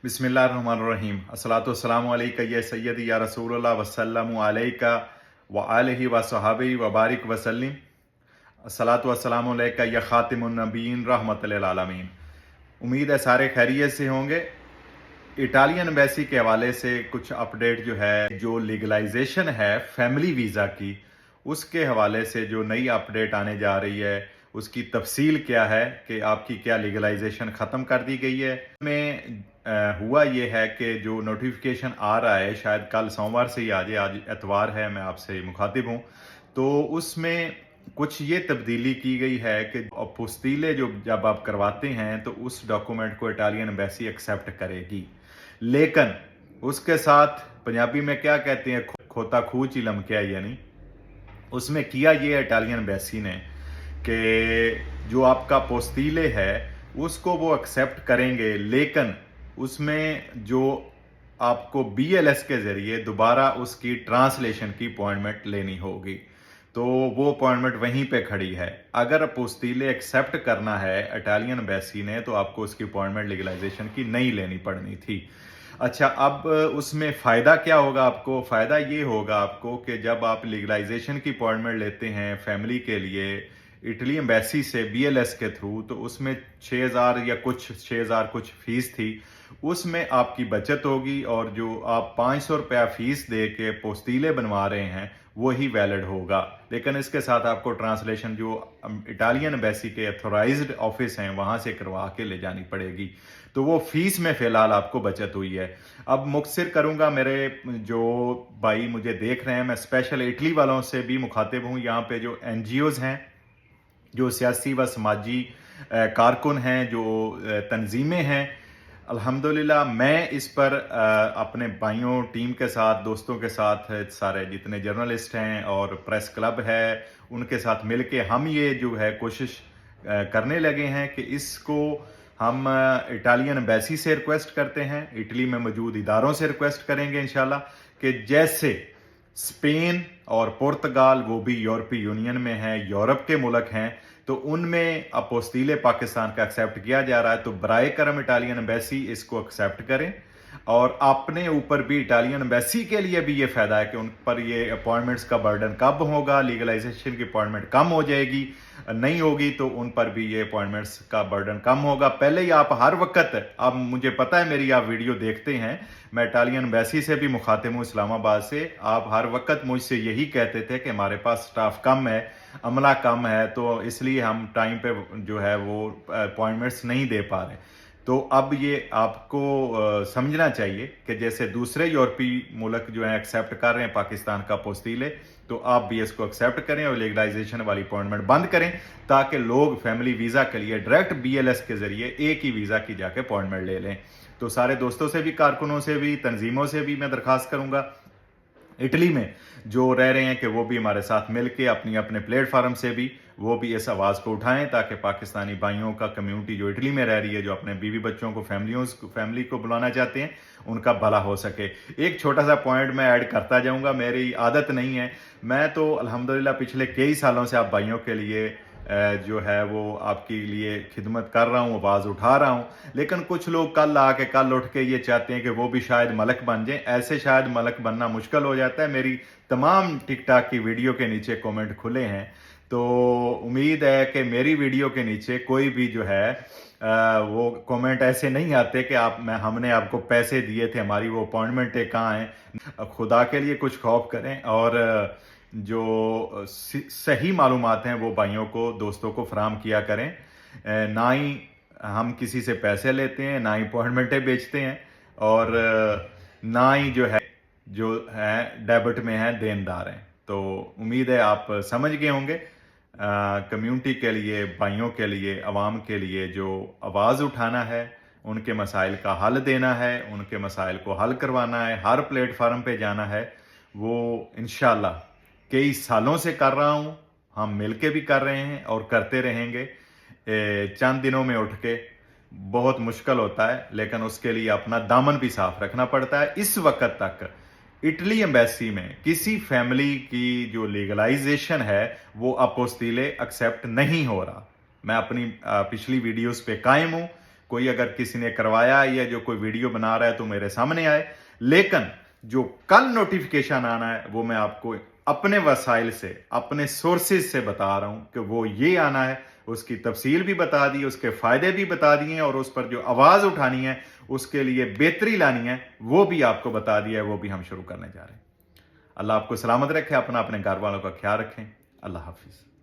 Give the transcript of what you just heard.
बिस्मिल्लाहिर्रहमानिर्रहीम। अस्सलातु वस्सलामु अलैका या सय्यदी या रसूलल्लाह वसल्लमु अलैका व आलिहि व सहाबी व बारिक वसल्लिम। अस्सलातु वस्सलामु अलैका या खातिमुन नबीयीन रहमतुल लिल आलमीन। उम्मीद है सारे खैरियत से होंगे। इटालियन एम्बेसी के हवाले से कुछ अपडेट जो है, जो लीगलाइजेशन है फैमिली वीज़ा की, उसके हवाले से जो नई अपडेट आने जा रही है, उसकी तफसील क्या है कि आपकी क्या लीगलाइजेशन ख़त्म कर दी गई है। में हुआ ये है कि जो नोटिफिकेशन आ रहा है शायद कल सोमवार से ही आ जाए, आज एतवार है, मैं आपसे मुखातिब हूँ, तो उसमें कुछ ये तब्दीली की गई है कि अपोस्तीले जो जब आप करवाते हैं तो उस डॉक्यूमेंट को इटालियन एम्बेसी एक्सेप्ट करेगी, लेकिन उसके साथ पंजाबी में क्या कहते हैं, खोता खूह ची लमकिया, यानी उसमें किया ये इटालियन एम्बेसी ने कि जो आपका पोस्तीले है उसको वो एक्सेप्ट करेंगे, लेकिन उसमें जो आपको BLS के ज़रिए दोबारा उसकी ट्रांसलेशन की अपॉइंटमेंट लेनी होगी, तो वो अपॉइंटमेंट वहीं पे खड़ी है। अगर अपोस्तीले एक्सेप्ट करना है इटालियन एम्बेसी ने तो आपको उसकी अपॉइंटमेंट लीगलाइजेशन की नहीं लेनी पड़नी थी। अच्छा, अब उसमें फ़ायदा क्या होगा आपको? फ़ायदा ये होगा आपको कि जब आप लीगलाइजेशन की अपॉइंटमेंट लेते हैं फैमिली के लिए इटली एम्बेसी से BLS के थ्रू, तो उसमें 6,000 कुछ फ़ीस थी, उसमें आपकी बचत होगी और जो आप 500 रुपया फ़ीस दे के पोस्तीले बनवा रहे हैं वही वैलिड होगा। लेकिन इसके साथ आपको ट्रांसलेशन जो इटालियन एम्बेसी के अथोराइज्ड ऑफिस हैं वहाँ से करवा के ले जानी पड़ेगी, तो वो फ़ीस में फ़िलहाल आपको बचत हुई है। अब मुख्तसर करूँगा, मेरे जो भाई मुझे देख रहे हैं, मैं स्पेशल इटली वालों से भी मुखातिब हूँ। यहाँ पे जो NGOs हैं, जो सियासी व समाजी कारकुन हैं, जो तंजीमें हैं, अल्हम्दुलिल्लाह मैं इस पर अपने भाइयों, टीम के साथ, दोस्तों के साथ, सारे जितने जर्नलिस्ट हैं और प्रेस क्लब है, उनके साथ मिलके हम ये जो है कोशिश करने लगे हैं कि इसको हम इटालियन एम्बेसी से रिक्वेस्ट करते हैं, इटली में मौजूद इदारों से रिक्वेस्ट करेंगे इंशाल्लाह कि जैसे स्पेन और पुर्तगाल, वो भी यूरोपीय यूनियन में हैं, यूरोप के मुल्क हैं, तो उनमें अपोस्तीले पाकिस्तान का एक्सेप्ट किया जा रहा है, तो बराए करम इटालियन एम्बेसी इसको एक्सेप्ट करें। और अपने ऊपर भी इटालियन एम्बेसी के लिए भी ये फ़ायदा है कि उन पर ये अपॉइंटमेंट्स का बर्डन कब होगा, लीगलाइजेशन की अपॉइंटमेंट कम हो जाएगी, नहीं होगी तो उन पर भी ये अपॉइंटमेंट्स का बर्डन कम होगा। पहले ही आप हर वक्त, अब मुझे पता है मेरी आप वीडियो देखते हैं, मैं इटालियन एम्बेसी से भी मुखातिब हूँ इस्लामाबाद से, आप हर वक्त मुझसे यही कहते थे कि हमारे पास स्टाफ कम है, अमला कम है, तो इसलिए हम टाइम पे जो है वो अपॉइंटमेंट्स नहीं दे पा रहे। तो अब ये आपको समझना चाहिए कि जैसे दूसरे यूरोपीय मुल्क जो हैं एक्सेप्ट कर रहे हैं पाकिस्तान का पोस्तीले, तो आप भी इसको एक्सेप्ट करें और लीगलाइजेशन वाली अपॉइंटमेंट बंद करें, ताकि लोग फैमिली वीज़ा के लिए डायरेक्ट BLS के ज़रिए एक ही वीज़ा की जाके अपॉइंटमेंट ले लें। तो सारे दोस्तों से भी, कारकुनों से भी, तंजीमों से भी मैं दरख्वास्त करूँगा इटली में जो रह रहे हैं कि वो भी हमारे साथ मिलके अपनी अपने प्लेटफार्म से भी वो भी इस आवाज़ को उठाएं, ताकि पाकिस्तानी भाइयों का कम्युनिटी जो इटली में रह रही है, जो अपने बीवी बच्चों को, फैमिली को बुलाना चाहते हैं, उनका भला हो सके। एक छोटा सा पॉइंट मैं ऐड करता जाऊंगा, मेरी आदत नहीं है, मैं तो अल्हम्दुलिल्लाह पिछले कई सालों से आप भाइयों के लिए जो है वो आपके लिए खिदमत कर रहा हूँ, आवाज़ उठा रहा हूँ, लेकिन कुछ लोग कल उठ के ये चाहते हैं कि वो भी शायद मलक बन जाएं। ऐसे शायद मलक बनना मुश्किल हो जाता है। मेरी तमाम टिकटॉक की वीडियो के नीचे कमेंट खुले हैं, तो उम्मीद है कि मेरी वीडियो के नीचे कोई भी जो है वो कमेंट ऐसे नहीं आते कि हमने आपको पैसे दिए थे, हमारी वो अपॉइंटमेंटें कहाँ हैं। खुदा के लिए कुछ खौफ करें और जो सही मालूमात हैं वो भाइयों को, दोस्तों को फराहम किया करें। ना ही हम किसी से पैसे लेते हैं, ना ही अपॉइंटमेंटें बेचते हैं, और ना ही जो है डेबिट में है, देनदार हैं। तो उम्मीद है आप समझ गए होंगे। कम्युनिटी के लिए, भाइयों के लिए, अवाम के लिए जो आवाज़ उठाना है, उनके मसाइल का हल देना है, उनके मसाइल को हल करवाना है, हर प्लेटफार्म पे जाना है, वो इंशाल्लाह कई सालों से कर रहा हूँ, हम मिलके भी कर रहे हैं और करते रहेंगे। चंद दिनों में उठ के बहुत मुश्किल होता है, लेकिन उसके लिए अपना दामन भी साफ रखना पड़ता है। इस वक्त तक इटली एम्बेसी में किसी फैमिली की जो लीगलाइजेशन है वो अपोस्तीले एक्सेप्ट नहीं हो रहा। मैं अपनी पिछली वीडियोस पे कायम हूँ, کوئی اگر کسی نے کروایا یا جو کوئی ویڈیو بنا رہا ہے تو میرے سامنے آئے، لیکن جو کل نوٹیفیکیشن آنا ہے وہ میں آپ کو اپنے وسائل سے، اپنے سورسز سے بتا رہا ہوں کہ وہ یہ آنا ہے۔ اس کی تفصیل بھی بتا دی، اس کے فائدے بھی بتا دیے، اور اس پر جو آواز اٹھانی ہے، اس کے لیے بہتری لانی ہے، وہ بھی آپ کو بتا دیا ہے، وہ بھی ہم شروع کرنے جا رہے ہیں۔ اللہ آپ کو سلامت رکھے، اپنے گھر والوں کا خیال رکھیں۔ اللہ حافظ۔